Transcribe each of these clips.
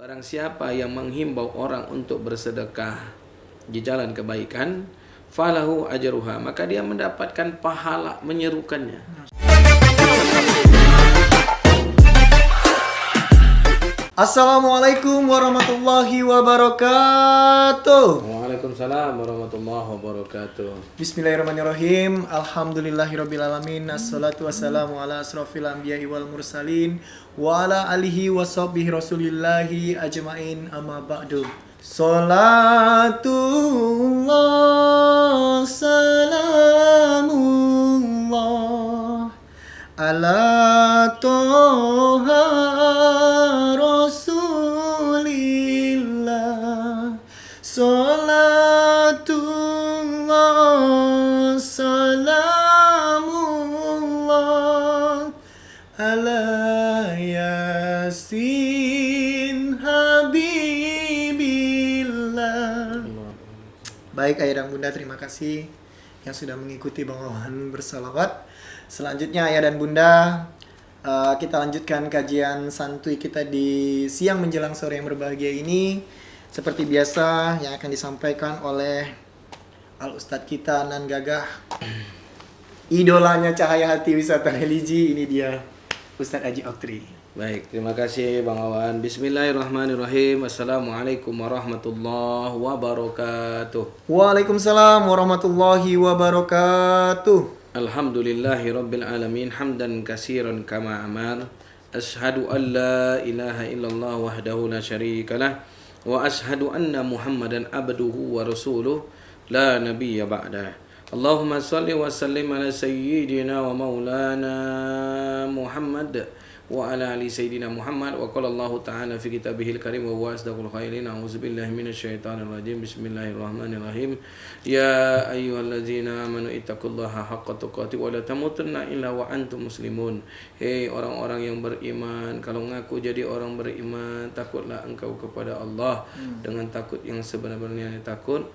Barang siapa yang menghimbau orang untuk bersedekah di jalan kebaikan, falahu ajruha, maka dia mendapatkan pahala menyerukannya. Assalamualaikum warahmatullahi wabarakatuh. Waalaikumsalam warahmatullahi wabarakatuh. Bismillahirrahmanirrahim. Alhamdulillahirrabbilalamin. Assalatu wassalamu ala asrafil anbiya'i wal mursalin wa ala alihi wa sahbihi rasulillahi ajmain, amma ba'du. Salatullah salamullah ala toha rasulillah. Salatullah salamullah ala yasin habibillah. Baik ayah dan bunda, terima kasih yang sudah mengikuti bawaan bersalawat. Selanjutnya ayah dan bunda, kita lanjutkan kajian santuy kita di siang menjelang sore yang berbahagia ini. Seperti biasa yang akan disampaikan oleh Al-Ustadz kita Nan Gagah, idolanya cahaya hati wisata religi. Ini dia Ustadz Haji Oktri. Baik, terima kasih Bang Awan. Bismillahirrahmanirrahim. Assalamualaikum warahmatullahi wabarakatuh. Waalaikumsalam warahmatullahi wabarakatuh. Alhamdulillahi rabbil alamin, hamdan katsiran kama amar. Ashhadu an la ilaha illallah wahdahu la syarikalah wa ashhadu anna Muhammadan abduhu wa rasuluh la nabiyya ba'dah. Allahumma salli wa sallim ala sayyidina wa maulana Muhammad wa ala ali sayyidina Muhammad. Wa qala Allah ta'ala fi kitabihil karim wa huwa asdaqul qailin. A'udzubillahi minasyaitonir rajim. Bismillahirrahmanirrahim. Ya ayyuhalladzina amanu ittaqullaha haqqa tuqatih wa la tamutunna illa wa antum muslimun. Hei orang-orang yang beriman, kalau ngaku jadi orang beriman, takutlah engkau kepada Allah dengan takut yang sebenar-benarnya takut.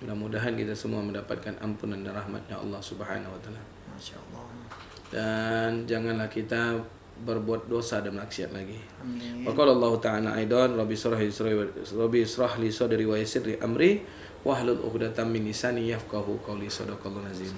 Mudah-mudahan kita semua mendapatkan ampunan dan rahmatnya Allah Subhanahu wa taala. Masya Allah. Dan janganlah kita berbuat dosa dan maksiat lagi. Amin. Wa qala Allah ta'ala aidan rabbi israh li sadri wa yassir li amri wahlul 'uqdatam min lisani yafqahu qawli. Shadaqallahu azim.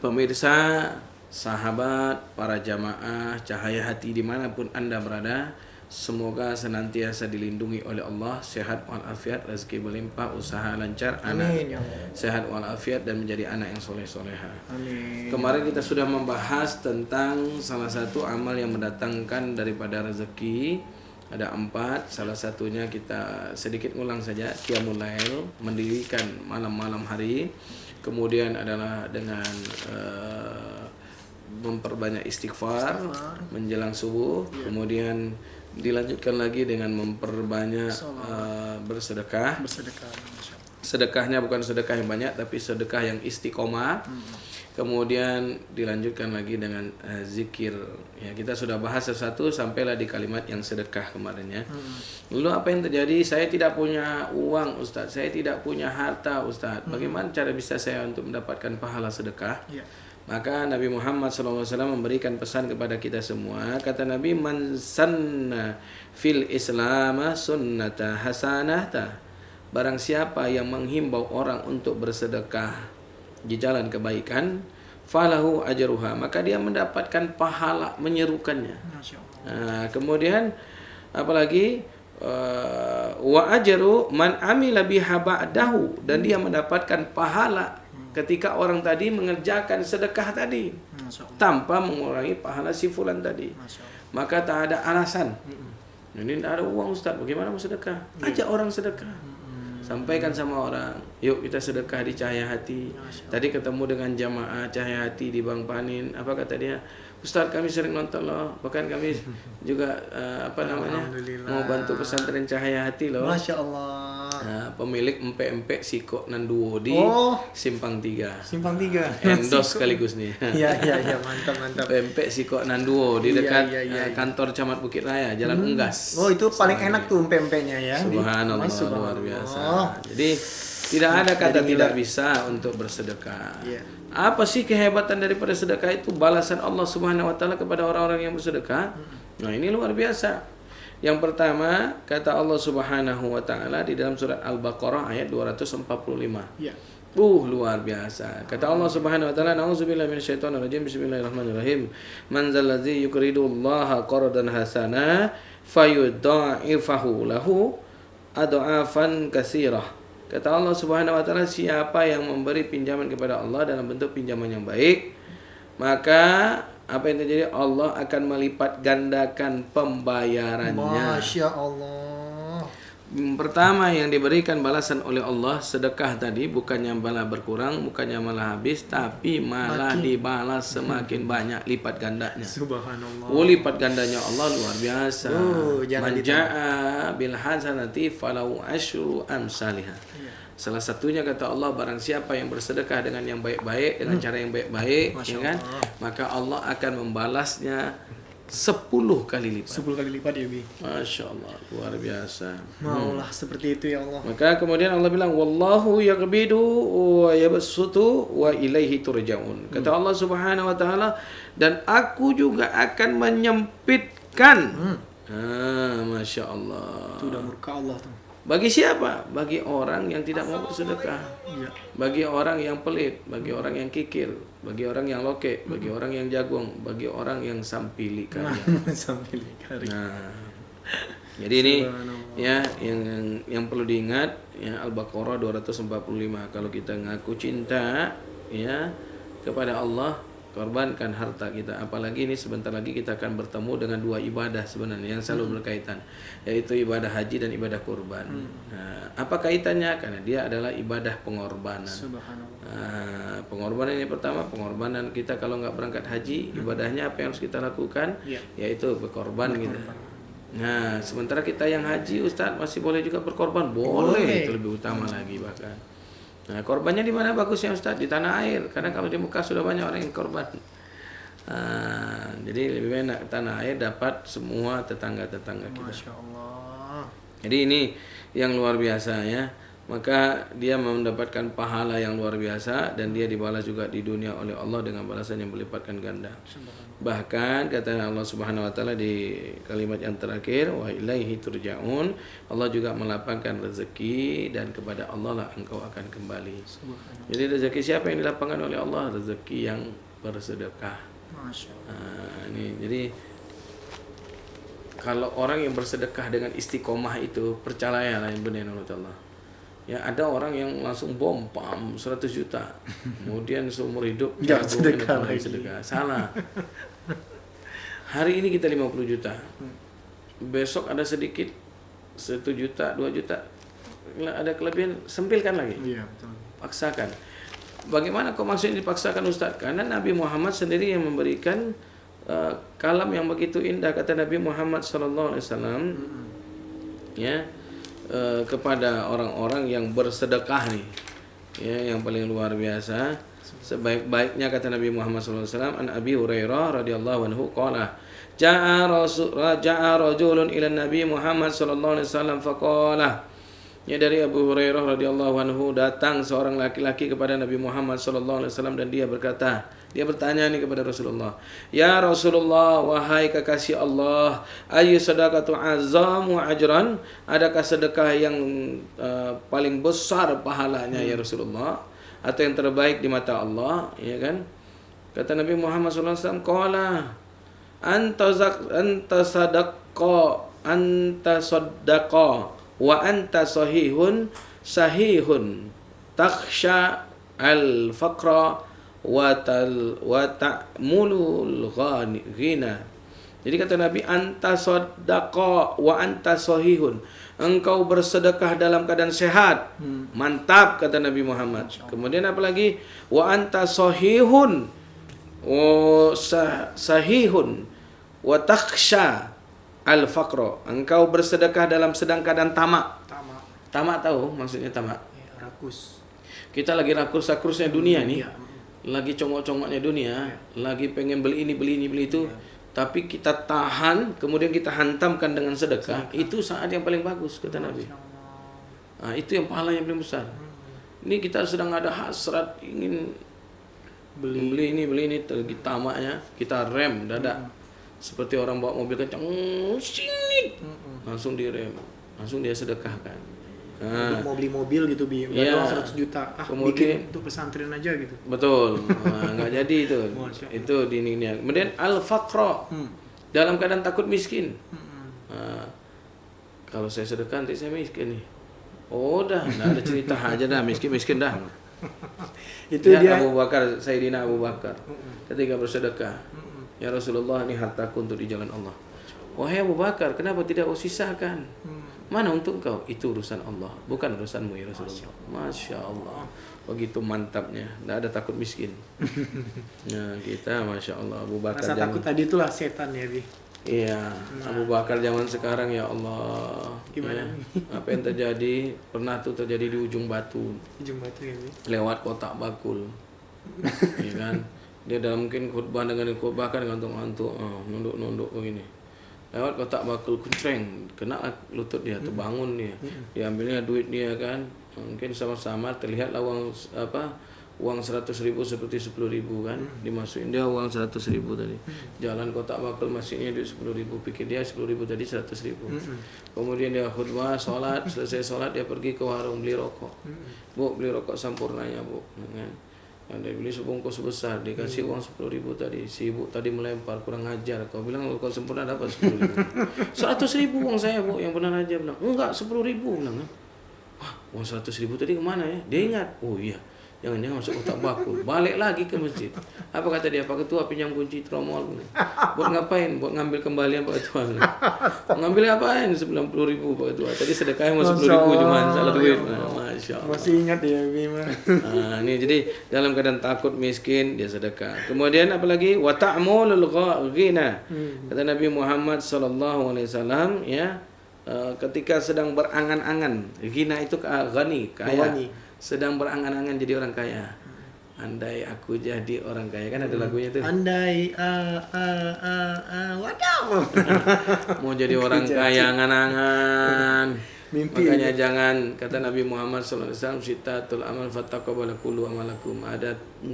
Pemirsa, sahabat, para jamaah cahaya hati dimanapun Anda berada, semoga senantiasa dilindungi oleh Allah, sehat walafiat, rezeki berlimpah, usaha lancar, anak Amin, ya Allah. sehat walafiat dan menjadi anak yang soleh-soleha. Amin. Kemarin kita sudah membahas tentang salah satu amal yang mendatangkan daripada rezeki. Ada 4, salah satunya kita sedikit ngulang saja, qiyamul lail, mendirikan malam-malam hari. Kemudian adalah dengan memperbanyak istighfar menjelang subuh. Kemudian dilanjutkan lagi dengan memperbanyak bersedekah. Sedekahnya bukan sedekah yang banyak, tapi sedekah yang istiqomah. Kemudian dilanjutkan lagi dengan zikir. Ya, kita sudah bahas sesuatu sampailah di kalimat yang sedekah kemarin ya. Lalu apa yang terjadi? Saya tidak punya uang, Ustaz. Saya tidak punya harta, Ustaz. Bagaimana cara bisa saya untuk mendapatkan pahala sedekah? Ya. Maka Nabi Muhammad SAW memberikan pesan kepada kita semua. Kata Nabi, man sanna fil islama sunnata hasanata. Barang siapa yang menghimbau orang untuk bersedekah di jalan kebaikan, falahu ajruha, maka dia mendapatkan pahala menyerukannya. Masya Allah. Nah, kemudian apalagi wa ajru man amila biha ba'dahu, dan dia mendapatkan pahala ketika orang tadi mengerjakan sedekah tadi tanpa mengurangi pahala si fulan tadi. Maka tak ada alasan. Ini tidak ada uang, Ustaz, bagaimana mau sedekah? Ajak orang sedekah. Sampaikan sama orang, yuk kita sedekah di cahaya hati. Tadi ketemu dengan jamaah cahaya hati di Bang Panin. Apa kata dia? Ustaz, kami sering nonton loh, bahkan kami juga mau bantu pesantren cahaya hati loh. Masya Allah. Nah, pemilik empek-empek Siko Nanduo di Simpang 3. Simpang 3. Endos sekaligus nih. Iya, mantap. Empek Siko Nanduo di dekat Iya. kantor Camat Bukit Raya, Jalan Unggas. Oh, itu paling enak tuh empek-empeknya ya. Subhanallah, luar biasa. Jadi tidak ada kata tidak bisa untuk bersedekah. Iya. Apa sih kehebatan daripada sedekah itu? Balasan Allah Subhanahu wa taala kepada orang-orang yang bersedekah. Nah, ini luar biasa. Yang pertama, kata Allah Subhanahu wa taala di dalam surat Al-Baqarah ayat 245. Ya. Luar biasa. Kata Allah Subhanahu wa taala, "Nauzubillahi minasyaitonir rajim. Bismillahirrahmanirrahim. Man zalladzi yuqridullaha qardan hasana fayudha'ifahu lahu adha'afan katsirah." Kata Allah Subhanahu wa taala, siapa yang memberi pinjaman kepada Allah dalam bentuk pinjaman yang baik, maka apa yang terjadi? Allah akan melipat gandakan pembayarannya. Masya Allah. Pertama yang diberikan balasan oleh Allah sedekah tadi bukannya malah berkurang, bukannya malah habis, tapi malah dibalas semakin banyak lipat gandanya. Subhanallah. Lipat gandanya Allah luar biasa. Jangan Man jaa bil hasanati falau asyru amsalihha. Salah satunya kata Allah, barang siapa yang bersedekah dengan yang baik-baik, dengan cara yang baik-baik, ya kan? Maka Allah akan membalasnya 10 kali lipat. 10 kali lipat ya, Bi. Masya Allah, luar biasa. Maulah seperti itu ya Allah. Maka kemudian Allah bilang, wallahu yaqbidu wa yabsutu wa ilaihi turja'un. Kata Allah Subhanahu wa taala, dan aku juga akan menyempitkan. Masya Allah. Itu udah murka Allah tuh. Bagi siapa? Bagi orang yang tidak mau bersedekah. Iya. Bagi orang yang pelit, bagi orang yang kikir, bagi orang yang loke, bagi orang yang jagung, bagi orang yang sampili kalian. Sambil kari. Nah, jadi ini ya yang perlu diingat ya, Al-Baqarah 245. Kalau kita ngaku cinta ya kepada Allah, korbankan harta kita. Apalagi ini sebentar lagi kita akan bertemu dengan dua ibadah sebenarnya yang selalu berkaitan, yaitu ibadah haji dan ibadah kurban. Nah, apa kaitannya? Karena dia adalah ibadah pengorbanan. Nah, pengorbanan ini pertama, pengorbanan kita kalau nggak berangkat haji, ibadahnya apa yang harus kita lakukan? Yaitu berkorban gitu. Nah, sementara kita yang haji, Ustaz, masih boleh juga berkorban? Boleh. Itu lebih utama lagi bahkan. Nah, korbannya di mana bagusnya Ustaz? Di tanah air. Karena kalau di Mekah sudah banyak orang yang korban. Jadi lebih enak tanah air, dapat semua tetangga-tetangga kita. Masya Allah. Jadi ini yang luar biasa ya. Maka dia mendapatkan pahala yang luar biasa dan dia dibalas juga di dunia oleh Allah dengan balasan yang berlipatkan ganda. Bahkan kata Allah Subhanahu wa taala di kalimat yang terakhir, wa ilaihi turja'un, Allah juga melapangkan rezeki dan kepada Allah lah engkau akan kembali. Jadi rezeki siapa yang dilapangkan oleh Allah? Rezeki yang bersedekah. Masya Allah. Jadi kalau orang yang bersedekah dengan istiqomah itu, percayalah yang benar Allah. Ya, ada orang yang langsung bom 100 juta. Kemudian seumur hidup Jangan sedekah lagi. Salah. Hari ini kita 50 juta. Besok ada sedikit 1 juta, 2 juta. Ada kelebihan, sempilkan lagi. Iya, betul. Paksakan. Bagaimana kok maksudnya dipaksakan Ustaz? Karena Nabi Muhammad sendiri yang memberikan kalam yang begitu indah, kata Nabi Muhammad SAW ya, kepada orang-orang yang bersedekah nih ya, yang paling luar biasa. Sebaik-baiknya kata Nabi Muhammad SAW, an Abi Hurairah radhiyallahu anhu qala ja'a rajulun ila Nabi Muhammad sallallahu alaihi wasallam faqala. Ya, dari Abu Hurairah radhiyallahu anhu, datang seorang laki-laki kepada Nabi Muhammad sallallahu alaihi wasallam dan dia berkata, dia bertanya nih kepada Rasulullah, "Ya Rasulullah, wahai kekasih Allah, ayyu sadaqatu azamu ajran?" Adakah sedekah yang paling besar pahalanya ya Rasulullah, atau yang terbaik di mata Allah, ya kan? Kata Nabi Muhammad sallallahu alaihi wasallam, "Qala anta saddaqa wa anta sahihun takhsha al-faqra wa ta'mulul ghina." Jadi kata Nabi, anta saddaqa wa anta sahihun, engkau bersedekah dalam keadaan sehat. Mantap kata Nabi Muhammad. Kemudian apa lagi? Wa anta sahihun sahihun wa takhsha al-faqra, engkau bersedekah dalam sedang keadaan tamak. Tamak tahu maksudnya tamak? Ya, rakus. Kita lagi rakus-rakusnya dunia nih. Ya. Lagi congok-congoknya dunia, lagi pengen beli ini, beli itu. Tapi kita tahan, kemudian kita hantamkan dengan sedekah. Itu saat yang paling bagus kata Nabi. Nah, itu yang pahala yang paling besar. Ini kita sedang ada hasrat ingin beli ini, lagi tamaknya, kita rem dadak. Seperti orang bawa mobil kencang, singit. langsung direm, langsung dia sedekahkan. Mau beli mobil gitu Bi, udah Iya. doang 100 juta. Kemudian- Bikin untuk pesantren aja gitu. Betul, nggak jadi itu. Masya Allah. Itu dininya. Kemudian al-faqra, dalam keadaan takut miskin. Kalau saya sedekah nanti saya miskin nih. Oh dah, nggak ada cerita aja dah, miskin dah. Itu Lihat dia. Abu Bakar, Sayyidina Abu Bakar, ketika bersedekah, ya Rasulullah, ini hartaku untuk di jalan Allah. Wahai Abu Bakar, kenapa tidak kau sisakan? Mana untuk kau? Itu urusan Allah, bukan urusanmu ya Rasulullah. Masya Allah, begitu mantapnya, tidak ada takut miskin. Nah kita, Masya Allah, Abu Bakar Rasa takut tadi itulah setan ya Bi. Iya, Abu Bakar zaman sekarang ya Allah. Gimana? Ya, apa yang terjadi? Pernah tuh terjadi di ujung batu, Ujung batu ya Bi. lewat kotak bakul, ya kan? Dia dalam mungkin khutbah dengan khutbah kan ngantuk-ngantuk, nunduk-nunduk begini. Lewat kotak bakul kuncreng, kena lutut dia, terbangun dia. Diambilnya duit dia kan, mungkin sama-sama terlihatlah uang 100.000 seperti 10.000 kan, dimasukin dia uang 100.000 tadi. Jalan kotak bakul masuknya duit 10.000, pikir dia 10.000 tadi 100.000. Kemudian dia khutbah, sholat, selesai sholat dia pergi ke warung beli rokok. Bu, beli rokok sampurnanya bu, kan? Dia beli sebungkus besar, dikasih uang 10.000 tadi. Si ibu tadi melempar, kurang ajar. Kau bilang rokok sempurna dapat 10.000. 100.000 uang saya bu, yang benar aja bilang. Enggak, 10.000 bilang kan. Wah, uang 100.000 tadi kemana ya? Dia ingat, oh iya, jangan-jangan masuk kotak bakul. Balik lagi ke masjid. Apa kata dia? Pak Ketua pinjam kunci tromol. Buat ngapain? Buat ngambil kembalian Pak Ketua. Ngambil ngapain? 90.000 Pak Ketua. Tadi sedekahnya mau 10.000 cuma salah duit. Masya Allah. Masih ingat ya Bi mah. Nah, ini jadi dalam keadaan takut miskin dia sedekah. Kemudian apalagi wa ta'mulul ghina. Kata Nabi Muhammad sallallahu alaihi wasallam ya, ketika sedang berangan-angan, ghina itu ghani, kaya. Ghani. Sedang berangan-angan jadi orang kaya. Andai aku jadi orang kaya, kan ada lagunya tuh. Andai wadaw. Mau jadi orang kaya angan-angan. Mimpi. Makanya jangan, kata Nabi Muhammad SAW, sitatul amal fattaqabbala kullu amalakum. Ada 6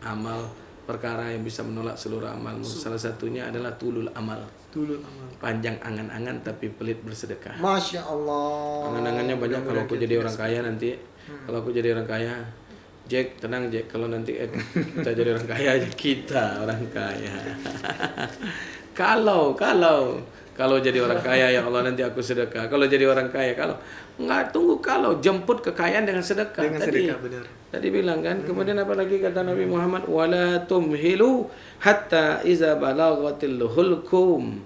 amal perkara yang bisa menolak seluruh amalmu. Salah satunya adalah tulul amal. Tulul amal. Panjang angan-angan tapi pelit bersedekah. Masya Allah. Angan-angannya banyak. Kalau aku jadi orang kaya nanti, kalau aku jadi orang kaya, Jack, tenang Jack, kalau nanti kita jadi orang kaya aja, kita orang kaya. Kalau jadi orang kaya ya Allah nanti aku sedekah. Kalau jadi orang kaya, kalau enggak, tunggu, kalau jemput kekayaan dengan sedekah. Dengan sedekah, benar. Tadi bilang kan. Kemudian apa lagi kata Nabi Muhammad, wala tumhilu hatta iza balaghatil hulkum.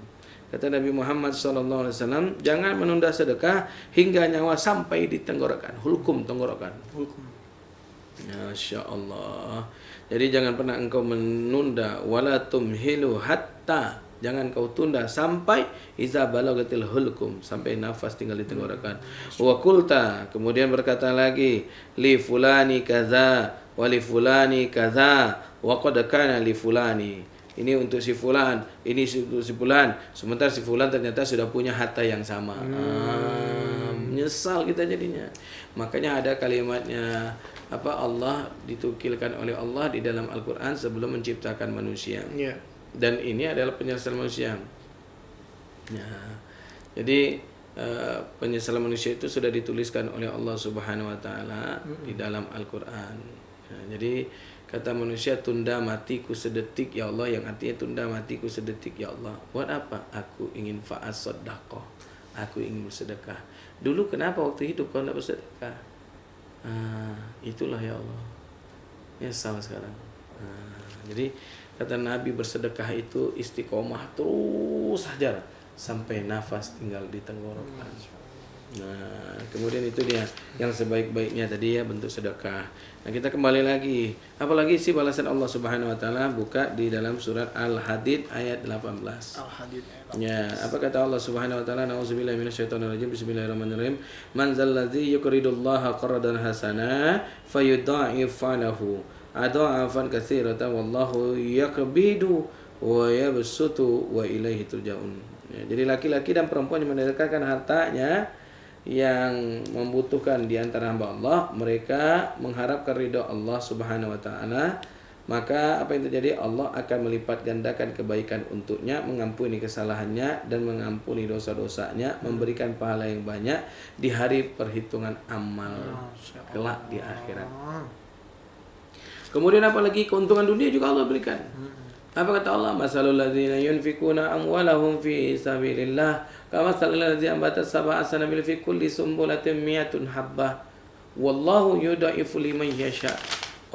Kata Nabi Muhammad SAW, jangan menunda sedekah hingga nyawa sampai di tenggorokan. Hulkum, tenggorokan. Hukum. Masya Allah. Jadi jangan pernah engkau menunda. Wala tumhilu hatta, jangan kau tunda sampai iza balagatil hulkum, sampai nafas tinggal di tenggorokan. Wa qulta, kemudian berkata lagi, li fulani kaza wa li fulani kaza wa qad kana li fulani. Ini untuk si fulan, ini untuk si fulan. Sementara si fulan ternyata sudah punya harta yang sama. Menyesal kita jadinya. Makanya ada kalimatnya, apa, Allah ditukilkan oleh Allah di dalam Al-Quran sebelum menciptakan manusia. Iya. Dan ini adalah penyesalan manusia. Ya. Jadi penyesalan manusia itu sudah dituliskan oleh Allah Subhanahu wa taala di dalam Al-Qur'an. Ya, jadi kata manusia, tunda matiku sedetik ya Allah, yang artinya tunda matiku sedetik ya Allah. Buat apa? Aku ingin fa'as-sadaqah. Aku ingin bersedekah. Dulu kenapa waktu hidup kau tidak bersedekah? Itulah ya Allah. Nyesal sekarang. Jadi kata Nabi, bersedekah itu istiqomah terus saja sampai nafas tinggal di tenggorokan. Nah, kemudian itu dia yang sebaik-baiknya tadi ya, bentuk sedekah. Nah, kita kembali lagi. Apalagi sih balasan Allah Subhanahu wa taala, buka di dalam surat Al-Hadid ayat 18. Al-Hadid. Ya, apa kata Allah Subhanahu wa taala? Nauzubillahi minasyaitonirrajim. Bismillahirrahmanirrahim. Man zalladzi yuqridullaha qardan hasana fayudha'ifa lahu adha'afan katsiratan wallahu yaqbidu wa yabsutu wa ilaihi turja'un. Ya, jadi laki-laki dan perempuan yang mendedikasikan hartanya yang membutuhkan di antara hamba Allah, mereka mengharapkan ridha Allah Subhanahu wa taala maka apa yang terjadi? Allah akan melipat gandakan kebaikan untuknya, mengampuni kesalahannya dan mengampuni dosa-dosanya, memberikan pahala yang banyak di hari perhitungan amal kelak di akhirat. Kemudian apalagi keuntungan dunia juga Allah berikan. Apa kata Allah? Masalul ladzina yunfikuna amwalahum fi sabilillah kamasalil ladzi ambatat sab'a sanabil fi kulli sumbulatin mi'atun habbah wallahu yudha'ifu liman yasha.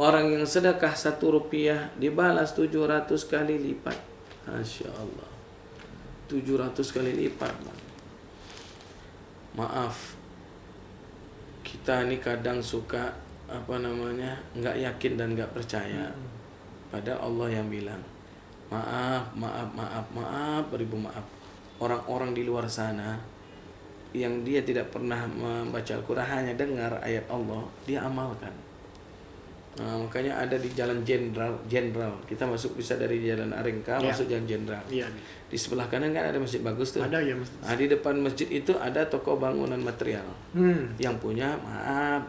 Orang yang sedekah 1 rupiah dibalas 700 kali lipat. Masya Allah, 700 kali lipat. Maaf, kita ini kadang suka nggak yakin dan nggak percaya pada Allah yang bilang maaf, beribu maaf. Orang-orang di luar sana yang dia tidak pernah membaca Al-Quran, hanya dengar ayat Allah, dia amalkan. Nah, makanya ada di jalan jenderal. Kita masuk bisa dari jalan Arengka masuk jalan jenderal. Di sebelah kanan kan ada masjid bagus tuh. Ada ya masjid. Nah, di depan masjid itu ada toko bangunan material. Yang punya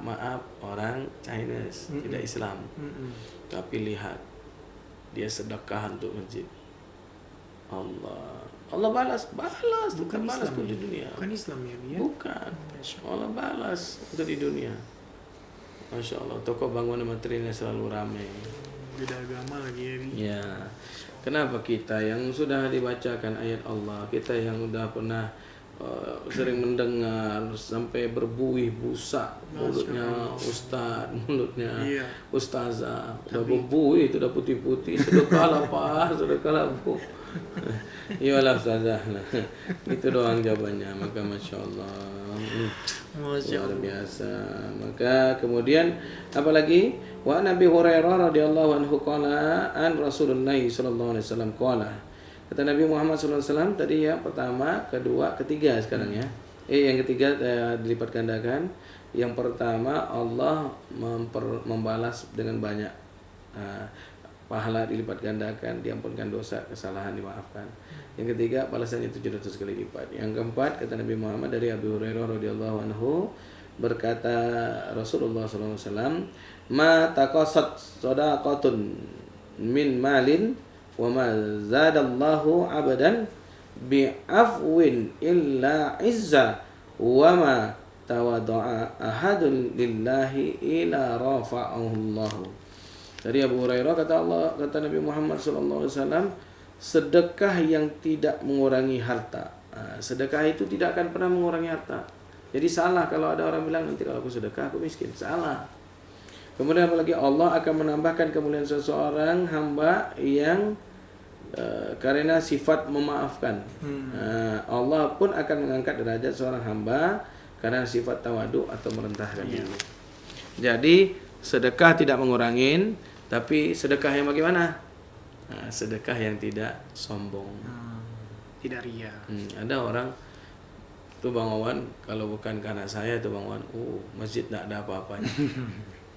maaf orang Chinese, tidak Islam. Tapi lihat, dia sedekah untuk masjid. Allah balas bukan balas pun di dunia. Bukan Islam ya, dia? Bukan. Allah balas untuk di dunia. Masya Allah, toko bangunan materialnya selalu ramai. Beda agama lagi ya. Ya, kenapa kita yang sudah dibacakan ayat Allah, kita yang sudah pernah sering mendengar sampai berbuih busa mulutnya ustaz, mulutnya ustazah, udah berbuih, itu udah putih-putih, sedekah lah bu. Iyalah ustazah lah. Itu doang jawabannya. Maka masya Allah, luar biasa. Maka kemudian apalagi wa Nabi Hurairah radhiyallahu anhu qala an Rasulullah sallallahu alaihi wasallam qala. Kata Nabi Muhammad sallallahu alaihi wasallam tadi ya, pertama, kedua, ketiga sekarang ya. Yang ketiga dilipat gandakan. Yang pertama Allah membalas dengan banyak pahala dilipat gandakan, diampunkan dosa, kesalahan dimaafkan. Yang ketiga balasannya 700 kali lipat. Yang keempat kata Nabi Muhammad dari Abu Hurairah radhiyallahu anhu, berkata Rasulullah sallallahu alaihi wasallam, "Ma taqasat shadaqatun min malin wa ma zadallahu 'abdan bi'afwin illa izza wa ma tawadda'a ahadun lillahi ila rafa'ahu Allah." Dari Abu Hurairah kata Nabi Muhammad SAW, sedekah yang tidak mengurangi harta. Sedekah itu tidak akan pernah mengurangi harta. Jadi salah kalau ada orang bilang nanti kalau aku sedekah aku miskin. Salah. Kemudian apalagi Allah akan menambahkan kemuliaan seseorang hamba yang karena sifat memaafkan. Allah pun akan mengangkat derajat seorang hamba karena sifat tawadu atau merendahkan diri. Jadi sedekah tidak mengurangin, tapi sedekah yang bagaimana? Sedekah yang tidak sombong, tidak ria. Ada orang tuh Bang Wawan, kalau bukan karena saya tuh Bang Wawan, masjid tidak ada apa-apanya.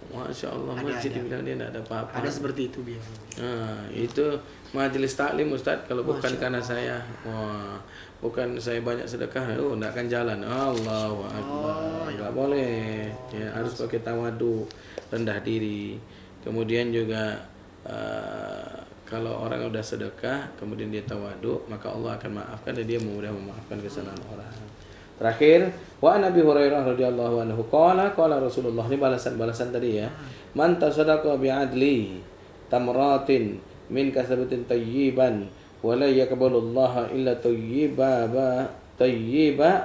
Masya Allah, masjid dibilang dia tidak ada apa-apa. Ada seperti itu biasanya. Itu majelis taklim Ustaz, kalau bukan karena saya, bukan saya banyak sedekah, tidak akan jalan. Allahu Akbar, nggak boleh. Ya, harus pakai tawadu, rendah diri. Kemudian juga kalau orang udah sedekah, kemudian dia tawadu, maka Allah akan maafkan dan dia mudah memaafkan kesalahan orang. Terakhir, wa Nabi Hurairah radhiyallahu anhu qala Rasulullah, ini balasan tadi ya. Man tasaddaqa bi'adli tamratin min kasabatin tayyiban wa la yaqbalullaha illa tayyiba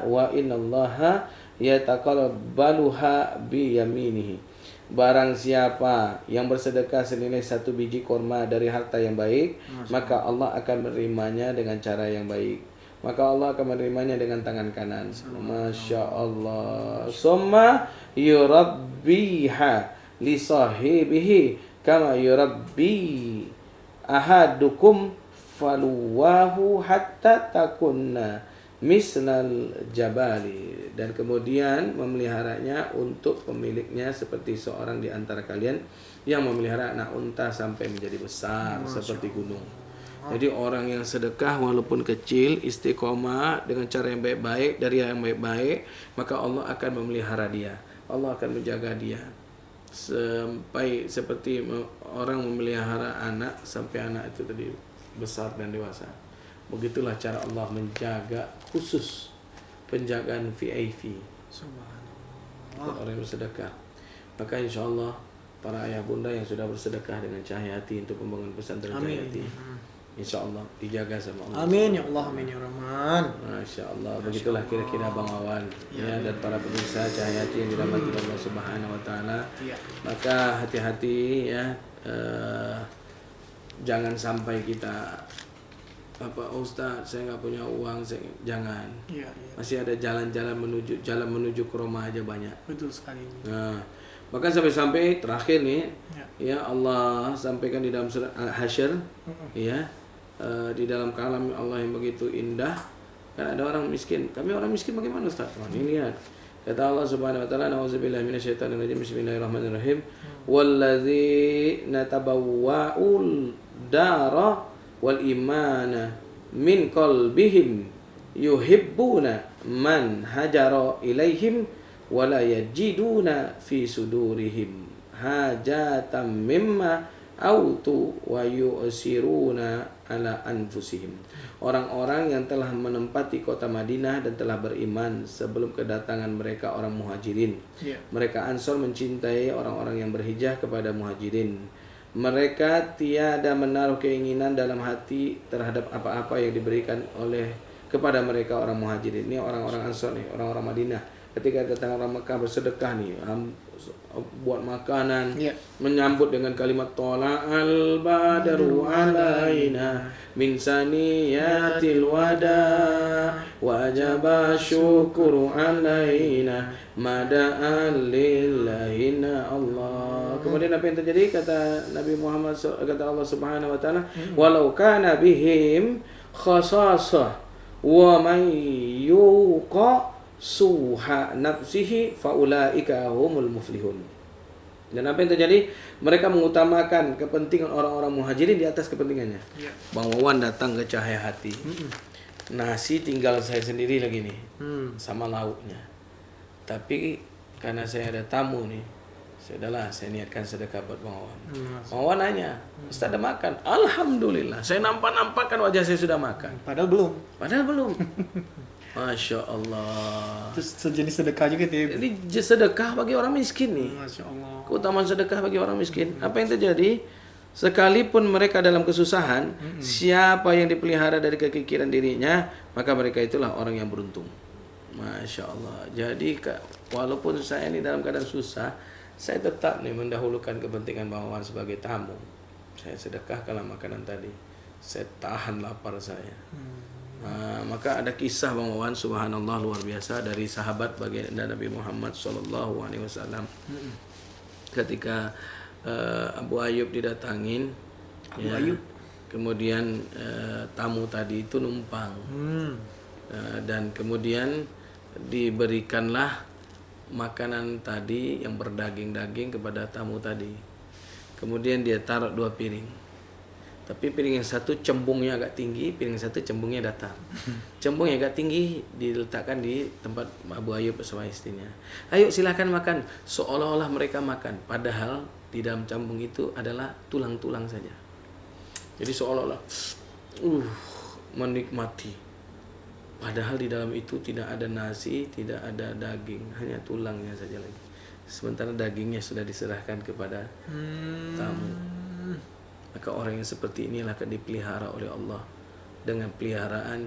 wa innallaha yataqabbaluha bi yaminihi. Barang siapa yang bersedekah senilai 1 biji korma dari harta yang baik, maka Allah akan menerimanya dengan cara yang baik. Maka Allah akan menerimanya dengan tangan kanan. Masya Allah. Summa yurabbiha li sahibihi kama yurabbi ahadukum faluwahu hatta takunna mislal jabali, dan kemudian memeliharanya untuk pemiliknya seperti seorang di antara kalian yang memelihara anak unta sampai menjadi besar seperti gunung. Jadi orang yang sedekah walaupun kecil, istiqomah dengan cara yang baik-baik, dari yang baik-baik, maka Allah akan memelihara dia, Allah akan menjaga dia. sampai seperti orang memelihara anak sampai anak itu tadi besar dan dewasa. Begitulah cara Allah menjaga khusus penjagaan VIP untuk orang yang bersedekah. Maka insya Allah para ayah bunda yang sudah bersedekah dengan Cahaya Hati untuk membangun pesantren Cahaya Hati, insya Allah dijaga sama Allah. Amin ya Allah, amin ya Rahman. Masya Allah, begitulah kira-kira Bang Wawan ya, dan para pemirsa Cahaya Hati yang dirahmati Allah Subhanahu Wa Taala. Maka hati-hati ya, jangan sampai kita Ustaz, saya nggak punya uang, jangan. Masih ada jalan menuju ke Roma aja banyak. Betul sekali. Nah, bahkan sampai terakhir nih, ya Allah sampaikan di dalam surat Al-Hasyr, ya, di dalam kalam Allah yang begitu indah. Kan ada orang miskin. Kami orang miskin bagaimana Ustaz? Ini lihat. Kata Allah Subhanahu Wa Taala, "Nauzubillahi minasyaitonirrajim. Bismillahirrahmanirrahim. Walladzina tabawwa'ul dara wal imana min qalbihim yuhibbuna man hajara ilaihim wala yajiduna fi sudurihim hajatan mimma autu wa yu'siruna ala anfusihim." Orang-orang yang telah menempati kota Madinah dan telah beriman sebelum kedatangan mereka orang muhajirin. Mereka Ansor mencintai orang-orang yang berhijrah kepada muhajirin. Mereka tiada menaruh keinginan dalam hati terhadap apa-apa yang diberikan oleh kepada mereka orang muhajirin. Ini orang-orang Ansor nih, orang-orang Madinah. Ketika datang orang Mekah bersedekah nih, buat makanan, menyambut dengan kalimat Tola'al badaru alaina min saniyatil wada wajaba syukuru alaina mada'an lillahina Allah. Kemudian apa yang terjadi? Kata Nabi Muhammad, kata Allah Subhanahu Wa Taala, walau kana bihim khasasah wa may yuqa suha nafsihi faulaika humul muflihun. Dan apa yang terjadi? Mereka mengutamakan kepentingan orang-orang muhajirin di atas kepentingannya. Bang Wawan datang ke Cahaya Hati. Nasi tinggal saya sendiri lagi nih, sama lauknya. Tapi karena saya ada tamu nih, sudahlah saya niatkan sedekah buat Bang Wawan. Bang Wawan nanya, Ustaz ada makan? Alhamdulillah, saya nampakkan wajah saya sudah makan. Padahal belum. Masya Allah. Terus sejenis sedekah juga dia. Ini sedekah bagi orang miskin nih. Masya Allah. Keutamaan sedekah bagi orang miskin. Apa yang terjadi? Sekalipun mereka dalam kesusahan, siapa yang dipelihara dari kekikiran dirinya, maka mereka itulah orang yang beruntung. Masya Allah. Jadi walaupun saya ini dalam keadaan susah, saya tetap nih mendahulukan kepentingan Bang Wawan sebagai tamu. Saya sedekahkanlah makanan tadi. Saya tahan lapar saya. Maka ada kisah Bang Wawan, subhanallah, luar biasa dari sahabat baginda Nabi Muhammad sallallahu alaihi wasallam. Ketika Abu Ayyub didatangin, Ayyub. Kemudian tamu tadi itu numpang. Dan kemudian diberikanlah makanan tadi yang berdaging-daging kepada tamu tadi. Kemudian dia taruh 2 piring. Tapi piring yang satu cembungnya agak tinggi, piring yang satu cembungnya datar. Cembung yang agak tinggi diletakkan di tempat Abu Ayyub bersama istrinya. Ayo silakan makan. Seolah-olah mereka makan, padahal di dalam cembung itu adalah tulang-tulang saja. Jadi seolah-olah menikmati. Padahal di dalam itu tidak ada nasi, tidak ada daging, hanya tulangnya saja lagi. Sementara dagingnya sudah diserahkan kepada tamu. Maka orang yang seperti inilah akan dipelihara oleh Allah dengan peliharaan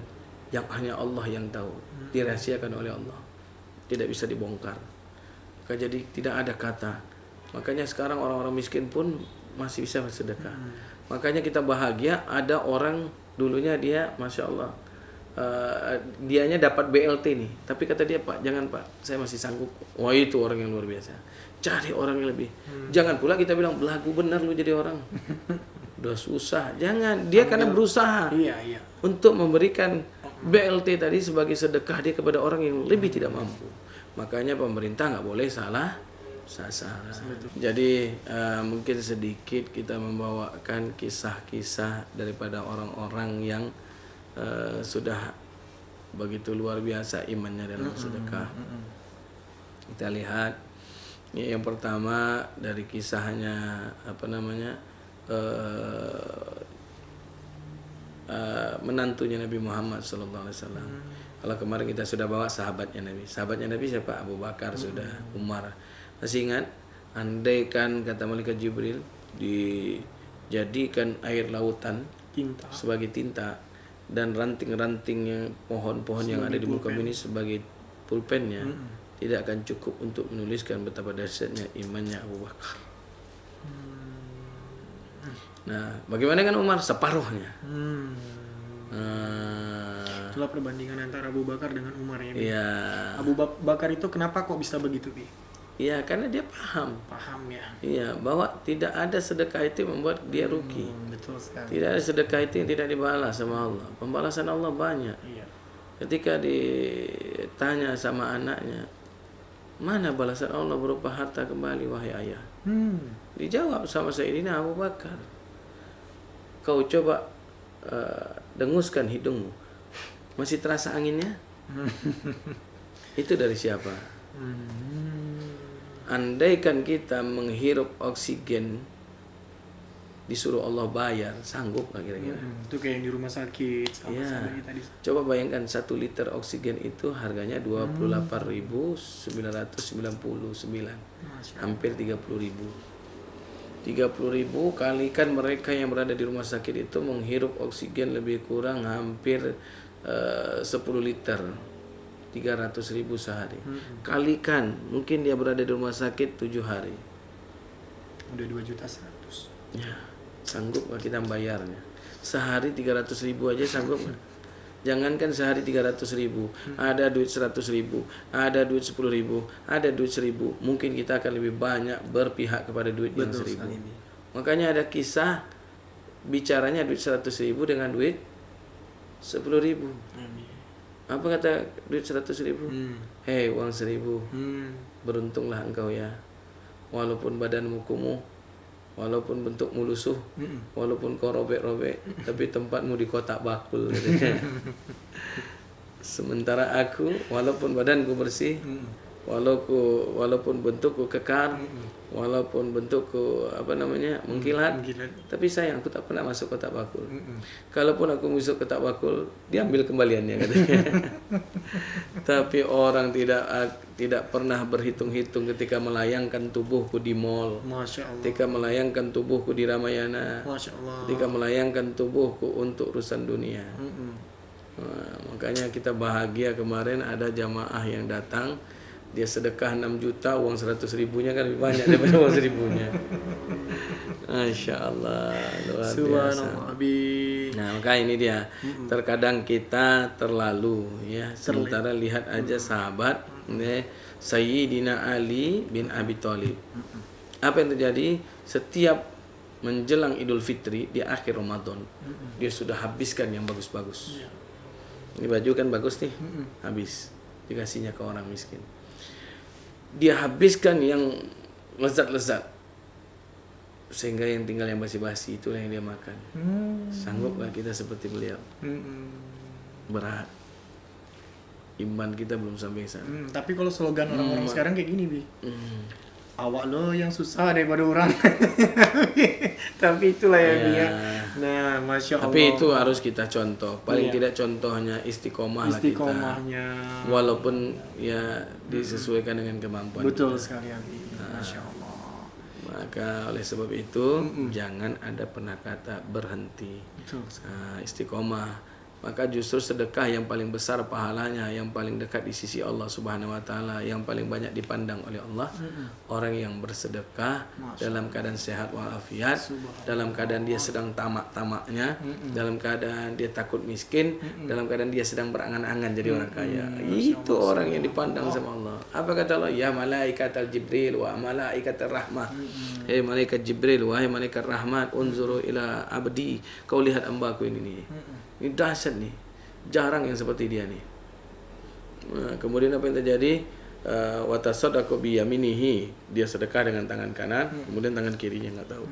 yang hanya Allah yang tahu, dirahasiakan oleh Allah, tidak bisa dibongkar. Maka jadi tidak ada kata. Makanya sekarang orang-orang miskin pun masih bisa bersedekah. Makanya kita bahagia ada orang dulunya dia, masya Allah, dianya dapat BLT nih, tapi kata dia, Pak jangan Pak, saya masih sanggup. Wah itu orang yang luar biasa. Cari orang yang lebih. Jangan pula kita bilang belagu benar lu jadi orang. Udah susah, jangan. Dia karena berusaha untuk memberikan BLT tadi sebagai sedekah dia kepada orang yang lebih tidak mampu. Makanya pemerintah nggak boleh salah sasaran. Jadi mungkin sedikit kita membawakan kisah-kisah daripada orang-orang yang sudah begitu luar biasa imannya dalam sedekah. Kita lihat Ya, yang pertama dari kisahnya apa namanya menantunya Nabi Muhammad SAW. Kalau kemarin kita sudah bawa sahabatnya Nabi. Sahabatnya Nabi siapa? Abu Bakar sudah, Umar. Masih ingat? Andaikan kata malaikat Jibril dijadikan air lautan Tinta. sebagai tinta dan ranting-rantingnya pohon-pohon yang ada di muka bumi ini sebagai pulpennya, tidak akan cukup untuk menuliskan betapa dahsyatnya imannya Abu Bakar. Nah, bagaimana kan Umar? Separuhnya. Itulah perbandingan antara Abu Bakar dengan Umar ya. Bi. Iya. Abu Bakar itu kenapa kok bisa begitu, Bi? Iya, karena dia paham. Paham ya. Iya, bahwa tidak ada sedekah itu yang membuat dia rugi. Betul sekali. Tidak ada sedekah itu yang tidak dibalas sama Allah. Pembalasan Allah banyak. Iya. Ketika ditanya sama anaknya, mana balasan Allah berupa harta kembali wahai ayah? Dijawab sama Sayyidina Abu Bakar, kau coba denguskan hidungmu, masih terasa anginnya? Itu dari siapa? Andaikan kita menghirup oksigen disuruh Allah bayar, sanggup nggak kira-kira? Itu kayak yang di rumah sakit sama Iya. tadi. Coba bayangkan 1 liter oksigen itu harganya 28.999, hampir 30.000. 30.000 kalikan mereka yang berada di rumah sakit itu menghirup oksigen lebih kurang hampir 10 liter, 300.000 sehari. Kalikan mungkin dia berada di rumah sakit 7 hari. Udah 2.100.000. Ya, sanggup nggak kita bayarnya? Sehari 300.000 aja sanggup nggak? Jangankan sehari 300.000, ada duit 100.000, ada duit 10.000, ada duit 1.000. Mungkin kita akan lebih banyak berpihak kepada duit yang 1.000. Makanya ada kisah bicaranya duit 100.000 dengan duit 10.000. Apa kata duit 100.000? Hei, uang 1.000, beruntunglah engkau ya. Walaupun badanmu kumuh, walaupun bentukmu lusuh, walaupun kau robek-robek, tapi tempatmu di kotak bakul. Sementara aku, walaupun badanku bersih, walaupun bentukku kekar, walaupun bentukku mengkilat, tapi sayang aku tak pernah masuk kotak bakul. Kalaupun aku masuk kotak bakul, diambil kembaliannya katanya. Tapi orang tidak pernah berhitung-hitung ketika melayangkan tubuhku di mall, Masya Allah. ketika melayangkan tubuhku di Ramayana, Masya Allah. ketika melayangkan tubuhku untuk urusan dunia. Nah, makanya kita bahagia kemarin ada jamaah yang datang, dia sedekah 6 juta, uang 100.000-nya kan lebih banyak daripada uang 1.000-nya. Masya Allah, luar biasa. Subhanallah, Abi. Nah, maka ini dia. Terkadang kita terlalu ya. Sementara lihat aja sahabat Sayyidina Ali bin Abi Thalib. Apa yang terjadi? Setiap menjelang Idul Fitri di akhir Ramadan, dia sudah habiskan yang bagus-bagus. Ini baju kan bagus nih, habis dikasihnya ke orang miskin. Dia habiskan yang lezat-lezat, sehingga yang tinggal yang basi-basi itulah yang dia makan. Sanggupkah kita seperti beliau? Berat. Iman kita belum sampai sana. Tapi kalau slogan orang-orang sekarang kayak gini, Bi. Awak lo yang susah daripada orang. Tapi itulah ya, Bi ya. Nah, Masya Allah. Tapi itu harus kita contoh. Paling tidak contohnya istiqomah lah kita. Istiqomahnya. Walaupun ya disesuaikan dengan kemampuan. Betul sekali, Abi. Masya Allah. Maka oleh sebab itu jangan ada pernah kata berhenti. Betul. Istiqomah. Maka justru sedekah yang paling besar pahalanya, yang paling dekat di sisi Allah Subhanahu wa taala, yang paling banyak dipandang oleh Allah, orang yang bersedekah dalam keadaan sehat walafiat, dalam keadaan dia sedang tamak-tamaknya, dalam keadaan dia takut miskin, dalam keadaan dia sedang berangan-angan jadi orang kaya. Itu orang yang dipandang sama Allah. Apa kata Allah? Ya malaikat Jibril wa malaikat rahmah. Hei malaikat Jibril, wahai malaikat rahmat, unzuru ila abdi. Kau lihat hambaku ini nih. Ini dahsyat nih, jarang yang seperti dia nih. Nah, kemudian apa yang terjadi? Watasaddaqu biyaminihi, dia sedekah dengan tangan kanan, kemudian tangan kirinya nggak tahu.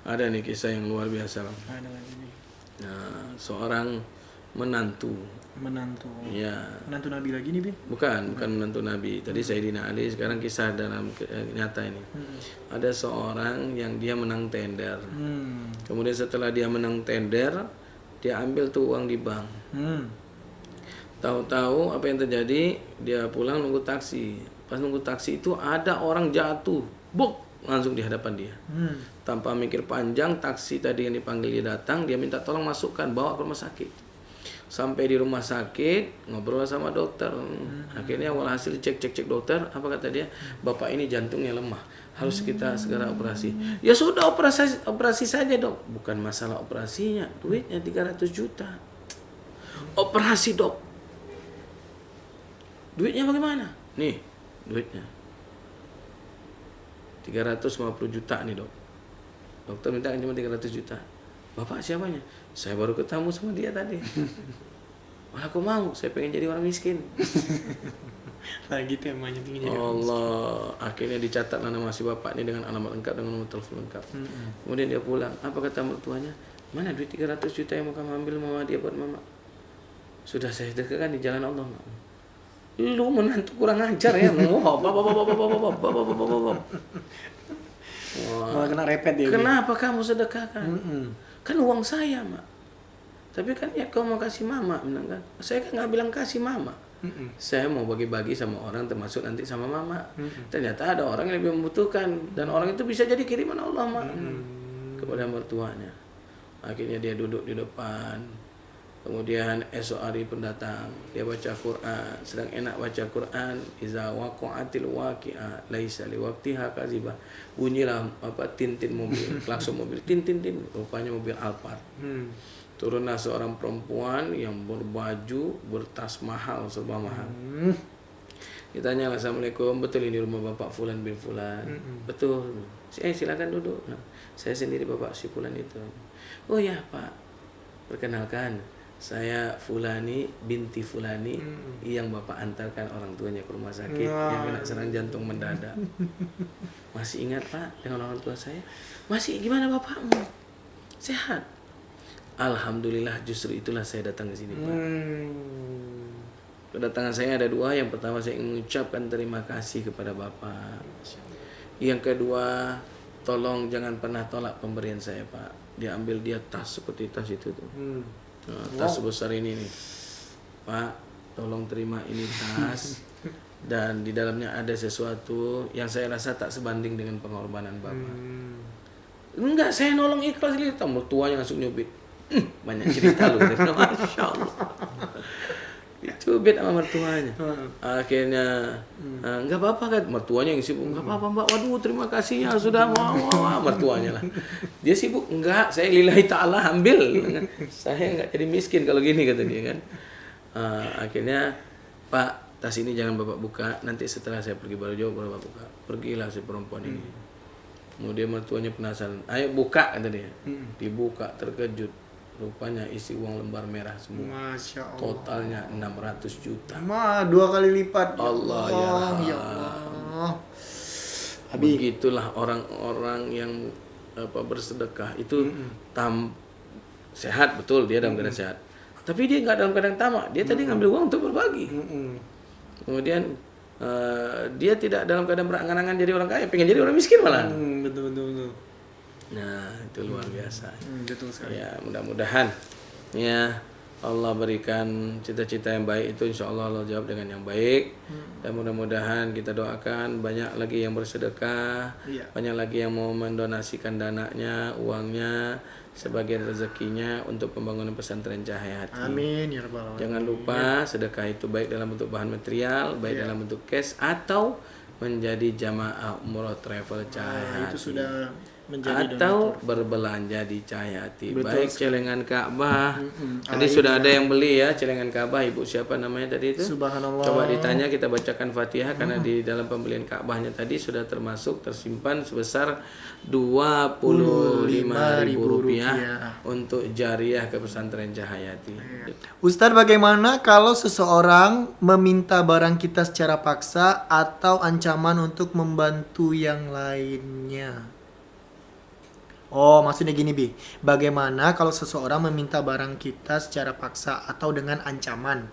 Ada nih kisah yang luar biasa. Nah, seorang menantu Menantu. Ya, Menantu Nabi lagi nih, Bi? bukan menantu Nabi. Tadi Sayyidina Ali, sekarang kisah dalam nyata ini. Ada seorang yang dia menang tender. Kemudian setelah dia menang tender, dia ambil tuh uang di bank. Tahu-tahu apa yang terjadi? Dia pulang nunggu taksi. Pas nunggu taksi itu ada orang jatuh, buk, langsung di hadapan dia. Tanpa mikir panjang, taksi tadi yang dipanggil dia datang, dia minta tolong masukkan, bawa ke rumah sakit. Sampai di rumah sakit, ngobrol sama dokter. Akhirnya awal hasil cek dokter, apa kata dia? Bapak ini jantungnya lemah, harus kita segera operasi. Ya sudah, operasi saja dok. Bukan masalah operasinya, duitnya 300 juta. Operasi dok. Duitnya bagaimana? Nih, duitnya 350 juta nih dok. Dokter minta cuma 300 juta. Bapak siapanya? Saya baru ketemu sama dia tadi. Malah aku mau, saya pengen jadi orang miskin. Lagi temanya pengen jadi Allah, akhirnya dicatat nama si bapak ini dengan alamat lengkap, dengan nomor telepon lengkap. Kemudian dia pulang. Apa kata mertuanya? Mana duit 300 juta yang mau kamu ambil mama dia buat mama? Sudah saya sedekahkan di jalan Allah. Lu menantu kurang ajar ya. Malah kena repet dia. Kenapa kamu sedekahkan? Kan uang saya, Mak. Tapi kan ya kau mau kasih mama, bilang kan. Saya kan nggak bilang kasih mama. Saya mau bagi-bagi sama orang, termasuk nanti sama mama. Ternyata ada orang yang lebih membutuhkan, dan orang itu bisa jadi kiriman Allah, Mak, kepada mertuanya. Akhirnya dia duduk di depan. Kemudian esok hari pendatang, dia baca Quran, sedang enak baca Quran. Iza waqa'atil waqi'ah laisa liwaqtiha kazibah. Bunyilah tintin mobil, klakson mobil, tin, rupanya mobil Alphard. Turunlah seorang perempuan yang berbaju, bertas mahal, serba mahal. Ditanya, Assalamualaikum, betul ini rumah Bapak Fulan bin Fulan? Betul. Silakan duduk. Nah, saya sendiri Bapak si Fulan itu. Oh ya Pak, perkenalkan, saya Fulani binti Fulani yang Bapak antarkan orang tuanya ke rumah sakit yang kena serang jantung mendadak. Masih ingat Pak dengan orang tua saya? Masih. Gimana bapakmu? Sehat? Alhamdulillah, justru itulah saya datang ke sini Pak. Kedatangan saya ada dua. Yang pertama, saya ingin mengucapkan terima kasih kepada Bapak. Yang kedua, tolong jangan pernah tolak pemberian saya Pak. Dia ambil dia tas seperti tas itu tuh. Tas sebesar ini nih. Pak, tolong terima ini tas. Dan di dalamnya ada sesuatu yang saya rasa tak sebanding dengan pengorbanan Bapak. Enggak, saya nolong ikhlas lihat. Mertuanya langsung nyubit. Banyak cerita lu. Masya Allah. Dicubit sama mertuanya. Akhirnya enggak apa-apa kan, mertuanya yang sibuk. Enggak apa-apa Mbak, waduh terima kasih ya sudah mau mertuanya lah. Dia sibuk, enggak, saya lillahi ta'ala ambil. Saya enggak jadi miskin kalau gini kata dia kan. Akhirnya, Pak, tas ini jangan Bapak buka, nanti setelah saya pergi baru jauh baru Bapak buka. Pergilah si perempuan ini. Kemudian mertuanya penasaran, ayo buka kata dia. Dibuka, terkejut. Rupanya isi uang lembar merah semua. Masya Allah. Totalnya 600 juta. 2 kali lipat. Allah ya Allah. Begitulah orang-orang yang bersedekah itu sehat, betul dia dalam keadaan sehat. Tapi dia nggak dalam keadaan tamak. Dia tadi ngambil uang untuk berbagi. Kemudian dia tidak dalam keadaan berangan-angan jadi orang kaya, pengen jadi orang miskin malah. Betul. Nah, itu luar biasa. Betul sekali. Ya, mudah-mudahan ya Allah berikan cita-cita yang baik itu, insya Allah jawab dengan yang baik. Dan mudah-mudahan kita doakan banyak lagi yang bersedekah, banyak lagi yang mau mendonasikan dananya, uangnya, sebagian rezekinya untuk pembangunan pesantren Cahaya Hati. Amin ya rabbal alamin. Jangan lupa sedekah itu baik dalam bentuk bahan material, baik dalam bentuk cash, atau menjadi jamaah umroh travel Cahaya Hati. Itu sudah menjadi atau donatur. Berbelanja di Cahaya Hati. Baik celengan Ka'bah. Tadi sudah ada yang beli ya celengan Ka'bah. Ibu siapa namanya tadi itu? Subhanallah. Coba ditanya, kita bacakan Fatihah karena di dalam pembelian Ka'bahnya tadi sudah tersimpan sebesar Rp25.000 untuk jariah ke pesantren Cahaya Hati. Ustadz, bagaimana kalau seseorang meminta barang kita secara paksa atau ancaman untuk membantu yang lainnya? Oh, maksudnya gini, Bi. Bagaimana kalau seseorang meminta barang kita secara paksa atau dengan ancaman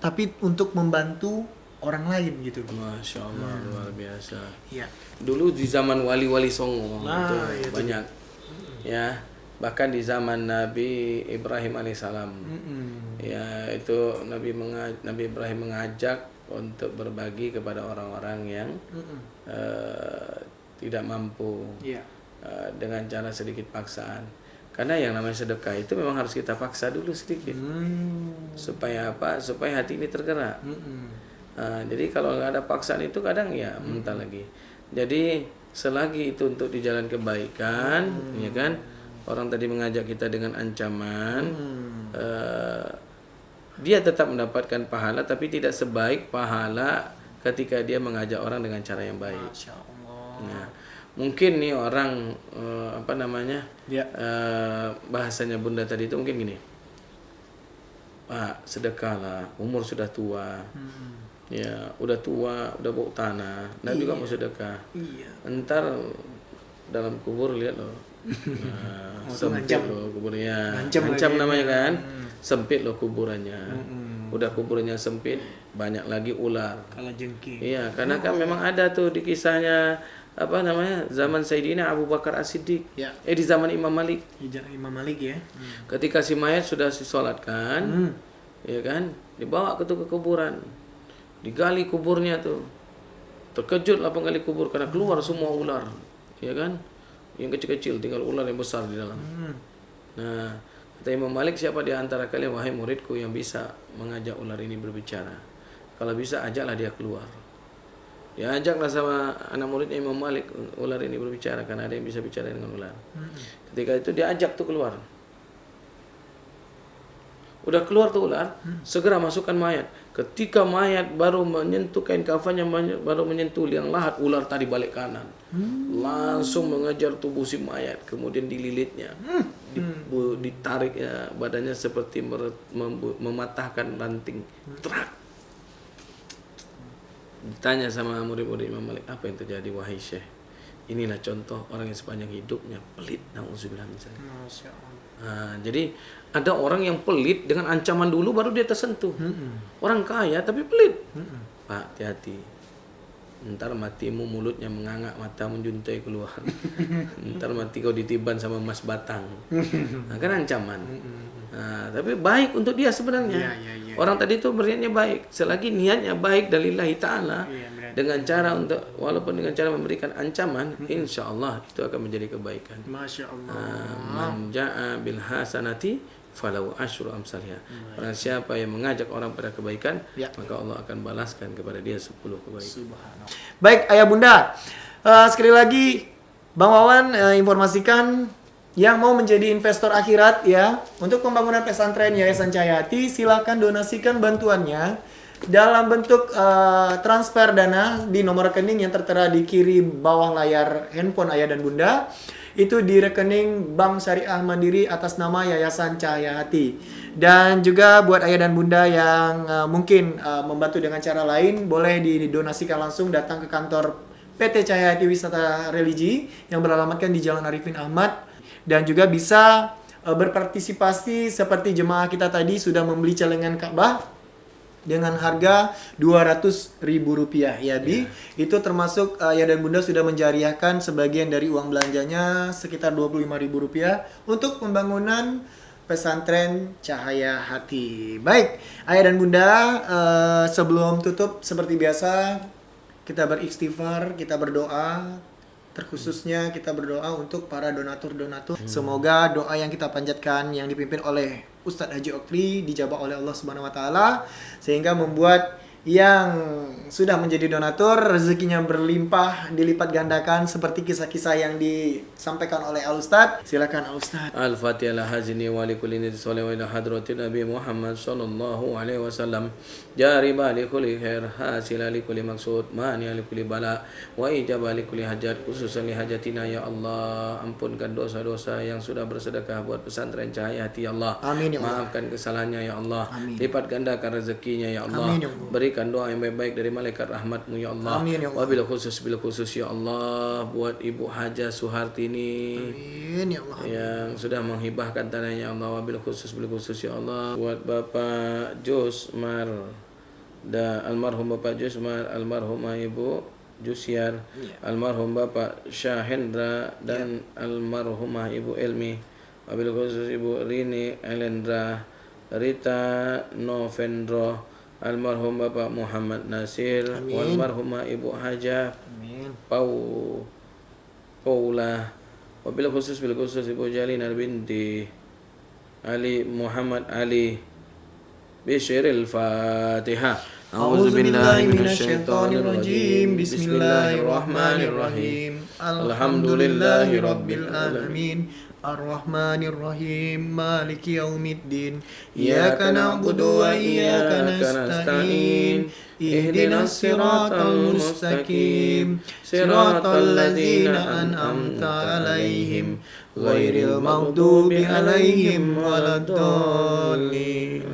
tapi untuk membantu orang lain gitu, Bi? Masya Allah, luar biasa. Iya. Dulu di zaman wali-wali Songo itu itu banyak, ya. Bahkan di zaman Nabi Ibrahim alaihissalam, ya itu Nabi Ibrahim mengajak untuk berbagi kepada orang-orang yang tidak mampu. Iya. Dengan cara sedikit paksaan, karena yang namanya sedekah itu memang harus kita paksa dulu sedikit, supaya apa? Supaya hati ini tergerak. Jadi kalau nggak ada paksaan itu kadang ya mentah lagi. Jadi selagi itu untuk di jalan kebaikan, ya kan? Orang tadi mengajak kita dengan ancaman, dia tetap mendapatkan pahala, tapi tidak sebaik pahala ketika dia mengajak orang dengan cara yang baik. Masya Allah. Nah, mungkin nih orang Ya. bahasanya Bunda tadi itu mungkin gini, Pak, sedekahlah, umur sudah tua, ya udah tua, udah bau tanah, nah juga mau sedekah, entar dalam kubur lihat loh, sempit loh kuburnya, ancam namanya kan, sempit loh kuburannya, udah kuburnya sempit, banyak lagi ular, Kalajengking. iya, karena kan memang ada tuh di kisahnya zaman Sayyidina Abu Bakar As-Siddiq, Ya. di zaman Imam Malik, Imam Malik ya. ketika si mayat sudah disolatkan, ya kan, dibawa ke kuburan, digali kuburnya tuh, terkejutlah penggali kubur karena keluar semua ular, ya kan, yang kecil-kecil, tinggal ular yang besar di dalam. Nah, kata Imam Malik, siapa di antara kalian wahai muridku yang bisa mengajak ular ini berbicara? Kalau bisa ajaklah dia keluar. Ya ajaklah sama anak muridnya Imam Malik ular ini berbicara, karena ada yang bisa bicara dengan ular. Ketika itu dia ajak tuh keluar. Udah keluar tuh ular, segera masukkan mayat. Ketika mayat baru menyentuh kain kafannya, baru menyentuh liang lahat, ular tadi balik kanan. Langsung mengejar tubuh si mayat, kemudian dililitnya. Ditarik ya, badannya seperti mematahkan ranting. Trak. Ditanya sama murid-murid Imam Malik, apa yang terjadi wahai Syekh? Inilah contoh orang yang sepanjang hidupnya pelit, na'udzubillah misalnya. Masya Allah. Jadi ada orang yang pelit dengan ancaman dulu baru dia tersentuh. Orang kaya tapi pelit. Pak, hati-hati. Ntar matimu mulutnya mengangak, mata menjuntai keluar. Ntar mati kau ditiban sama emas batang. Nah, kan ancaman. Nah, tapi baik untuk dia sebenarnya. Orang tadi itu berniatnya baik. Selagi niatnya baik dari lillahi ta'ala, dengan cara walaupun dengan cara memberikan ancaman, insya Allah itu akan menjadi kebaikan. Masya Allah. Man ja'a bil hasanati falau asyru amsalha. Orang siapa yang mengajak orang pada kebaikan, maka Allah akan balaskan kepada dia 10 kebaikan. Subhanallah. Baik, Ayah Bunda. Sekali lagi Bang Wawan informasikan yang mau menjadi investor akhirat ya, untuk pembangunan pesantren Yayasan Cahaya Hati, silakan donasikan bantuannya dalam bentuk transfer dana di nomor rekening yang tertera di kiri bawah layar handphone Ayah dan Bunda. Itu di rekening Bank Syariah Mandiri atas nama Yayasan Cahaya Hati. Dan juga buat Ayah dan Bunda yang mungkin membantu dengan cara lain, boleh didonasikan langsung datang ke kantor PT Cahaya Hati Wisata Religi yang beralamatkan di Jalan Arifin Ahmad. Dan juga bisa berpartisipasi seperti jemaah kita tadi sudah membeli celengan Ka'bah dengan harga Rp200.000 ya Bi. Itu termasuk Ayah dan Bunda sudah menjariahkan sebagian dari uang belanjanya sekitar Rp25.000 untuk pembangunan pesantren Cahaya Hati. Baik, Ayah dan Bunda, sebelum tutup seperti biasa kita beristighfar, kita berdoa. Terkhususnya kita berdoa untuk para donatur-donatur. Semoga doa yang kita panjatkan yang dipimpin oleh Ustadz Haji Oktri dijabah oleh Allah Subhanahu wa taala, sehingga membuat yang sudah menjadi donatur rezekinya berlimpah, dilipat gandakan seperti kisah-kisah yang disampaikan oleh Al Ustadz. Silakan Al Ustadz. Al-Fatihah la hazini wa li kulli nidhi wa ila hadratin Nabi Muhammad sallallahu alaihi wasallam. jaribah li kulli khair, hasilah li kulli maksud, mani'a li kulli bala, wa ijabah li kulli hajat, khususan li hajatina ya Allah. Ampunkan dosa-dosa yang sudah bersedekah buat pesantren Cahaya Hati ya Allah. Amin ya Allah. Maafkan kesalahannya ya Allah. Amin. Lipat gandakan rezekinya ya Allah. Amin ya Allah. Berikan doa yang baik-baik dari malaikat rahmatmu ya Allah. Amin ya Allah. Wabil khusus ya Allah buat Ibu Haja Suhartini Amin ya Allah. yang sudah menghibahkan tanahnya ya Allah. Wabil khusus ya Allah buat Bapak Jusmar dan almarhum Bapak Jusmar, almarhumah Ibu Jusiar, almarhum Bapak Syahendra dan almarhumah Ibu Elmi. Wabil khusus Ibu Rini Elendra, Rita Novendro, almarhum Bapak Muhammad Nasir, almarhumah Ibu Haja Amin. Paula. Wabil khusus Ibu Jalina binti Ali Muhammad Ali. Bisyril Fatihah. A'udzubillahi minasyaitonirrajim. Bismillahirrahmanirrahim. Alhamdulillahi rabbil alamin. Ar-Rahmanir-Rahim. Maliki yaumiddin. Iyyaka na'budu wa iyyaka nasta'in. Ihdinas siratal mustaqim. Siratal ladzina an'amta 'alaihim ghairil maghdubi 'alaihim waladdallin.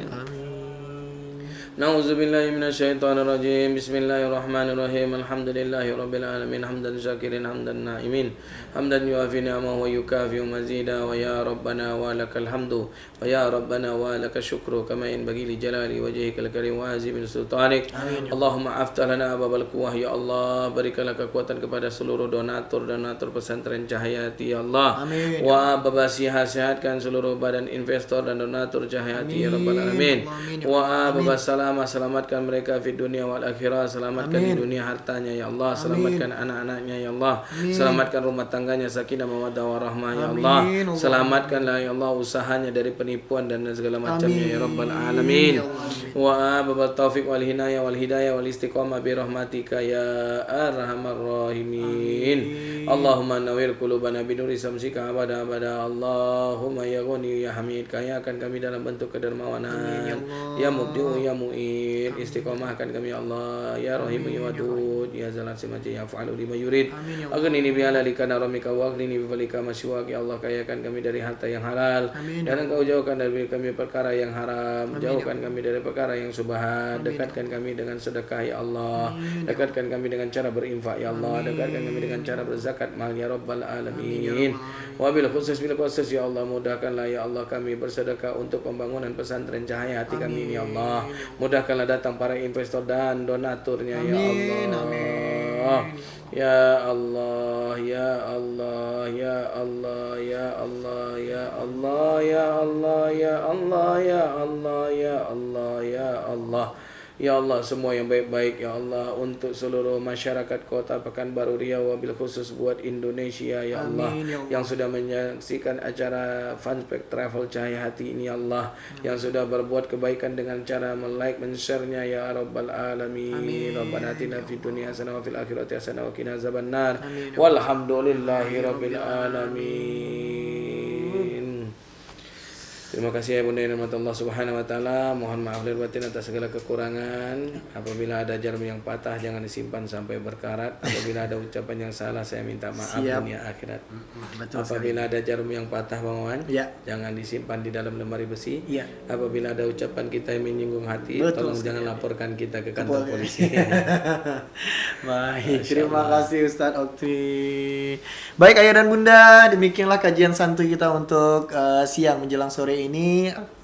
Nauzubillahi minasyaitonirrajim. Bismillahirrahmanirrahim. Alhamdulillahi rabbil alamin. Hamdan syakirin hamdan na'imin. Hamdan yuafi ni'amahu wa yukafi mazida. Wa ya rabbana wa lakal hamdu. Wa ya rabbana wa lakal syukru. Kama yanbaghi li jalali wajhikal karim wa azim sultanik. Allahumma aftah lana ababal quwwah ya Allah. Berikanlah kekuatan kepada seluruh donatur pesantren Cahaya Hati ya Allah. Amin. Wa babasiha sehatkan seluruh badan investor dan donatur Cahaya Hati ya rabbal alamin. Wa babas selamatkan mereka di dunia wal akhirah. Selamatkan di dunia hartanya ya Allah. Selamatkan anak-anaknya ya Allah. Selamatkan rumah tangganya sakinah mawaddah warahmah ya Allah. Selamatkanlah ya Allah usahanya dari penipuan dan segala macamnya ya rabbal alamin. Wa babal taufik wal hinayah wal hidayah wal istiqamah bi rahmatika ya arhamar rahimin. Allahumma nawwir qulubana bi nuri samsika abada Allahumma ya ghani ya hamid. Kayakan kami dalam bentuk kedermawanan ya mubdi'u ya mu'in. Istiqomahkan kami ya Allah ya Rahim ya Wadud ya Zalat Simati ya Fa'alu lima yurid. Aghnini bi halalika naramika wa aghnini bi falika masyuaq ya Allah. Kayakan kami dari harta yang halal dan Engkau jauhkan dari kami perkara yang haram. Jauhkan kami dari perkara yang subhat. Dekatkan kami dengan sedekah ya Allah. Dekatkan kami dengan cara berinfak ya Allah. Dekatkan kami dengan cara berzakat mal ya rabbal alamin. Wabil khusus ya Allah, mudahkanlah ya Allah kami bersedekah untuk pembangunan pesantren Cahaya Hati kami ini ya Allah. Mudahkanlah datang para investor dan donaturnya ya Allah. Ya Allah, ya Allah, ya Allah, ya Allah, ya Allah, ya Allah, ya Allah, ya Allah, ya Allah, ya Allah. Ya Allah, semua yang baik-baik ya Allah untuk seluruh masyarakat Kota Pekanbaru Riau, wabil khusus buat Indonesia ya Allah. Yang sudah menyaksikan acara Funpack Travel Cahaya Hati ini ya Allah, yang sudah berbuat kebaikan dengan cara like, men-share-nya ya rabbal alamin. Rabbana atina fid dunya hasanah wa fil akhirati hasanah wa qina azabannar. Walhamdulillahi rabbil alamin. Terima kasih ya Bunda yang dirahmati Allah Subhanahu wa taala. Mohon maaf lahir batin atas segala kekurangan. Apabila ada jarum yang patah jangan disimpan sampai berkarat. Apabila ada ucapan yang salah saya minta maaf dunia akhirat. Apabila ada jarum yang patah Bang Wan, jangan disimpan di dalam lemari besi. Apabila ada ucapan kita yang menyinggung hati, tolong jangan laporkan kita ke kantor polisi. Baik, terima kasih Ustadz Okti. Baik Ayah dan Bunda, demikianlah kajian santuy kita untuk siang menjelang sore ini.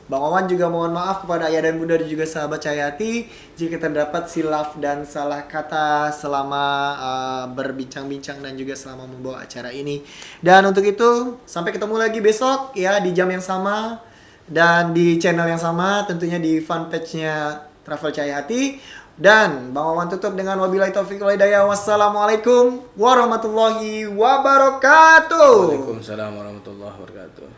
Bang Wawan juga mohon maaf kepada Ayah dan Bunda dan juga sahabat Cahaya Hati jika terdapat silaf dan salah kata selama berbincang-bincang dan juga selama membawa acara ini. Dan untuk itu sampai ketemu lagi besok ya di jam yang sama dan di channel yang sama, tentunya di fanpage-nya Travel Cahaya Hati. Dan Bang Wawan tutup dengan wabillahi taufiq wal hidayah. Wassalamualaikum warahmatullahi wabarakatuh. Waalaikumsalam warahmatullahi wabarakatuh.